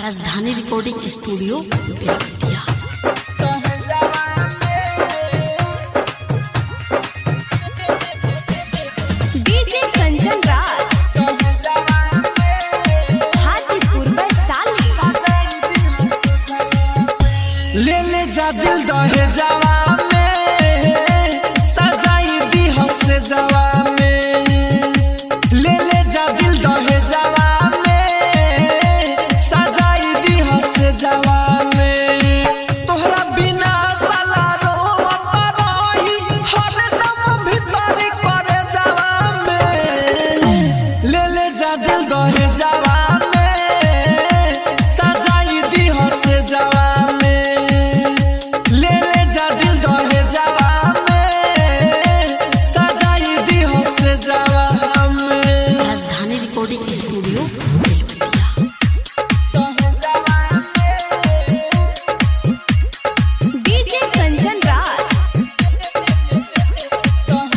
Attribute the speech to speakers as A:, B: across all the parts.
A: राजधानी recording studio Belwatiya.
B: DJ Kanchan Raj Hajipur Vaishali.
C: ले जा दिल दहे जावा में सजाई दी हसे जावा में। ले जा दिल दहे जावा में सजाई दी हसे जावा में। तोहरा बिना साला रोवत रही हरदम भीतर करे जावा में। ले जा दिल दहे जावा में सजाई दी हसे जावा में।
A: Rajdhani recording studio Belwatiya.
B: DJ Kanchan Raj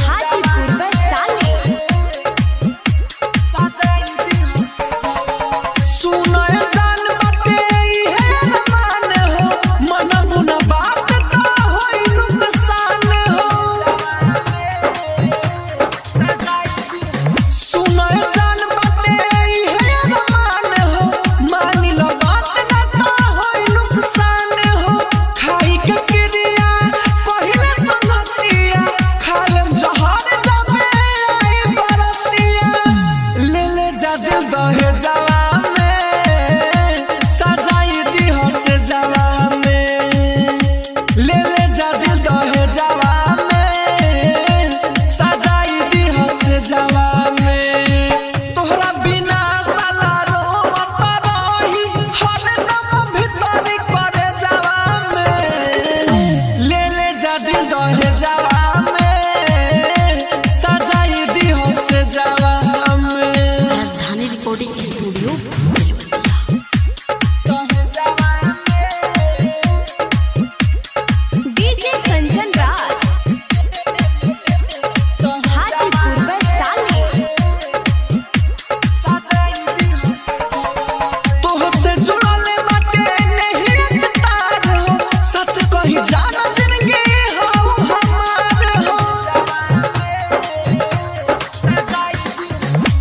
B: Hajipur Vaishali.
C: सुनो जान बाटे इहे मान हो मन बुना बात का होई नुकसान हो। सुनो जान बाटे इहे मान हो मानी लो बात ना का होई नुकसान हो। खाई के क्रिया पहिले संगतिया खालम जहर जावे आई बरतिया। ले जा दिल दहे जावा में सजाई दी हसे जावा में। ले जा दिल दहे जावा में सजाई दी हसे जावा में। तोहरा बिना साला रोवत रही हरदम भीतर करे जावा में। ले जा दिल दहे जावा में सजाई दी हसे जावा में।
A: Rajdhani recording studio Belwatiya.
B: DJ Kanchan Raj Hajipur Vaishali.
C: तोहसे जुड़ल बाटे नहीं एक तार हो सच कही जाना जिंदगी हो हमार हो।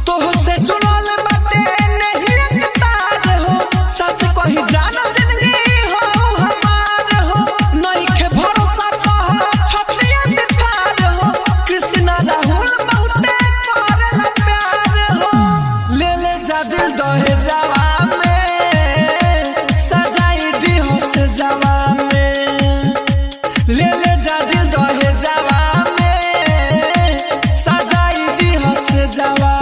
C: तोहसे जुड़ल बाटे नहीं एक तार हो सच कही जाना जिंदगी हो हमार हो। नइखे भरोसा कहा छतिया दिखार हो कृष्णा राहुल बहुते करेला प्यार हो। ले जा दिल दहे जावा में सजाई दी हसे जावा में। ले जा दिल दहे जावा में सजाई दी हसे जावा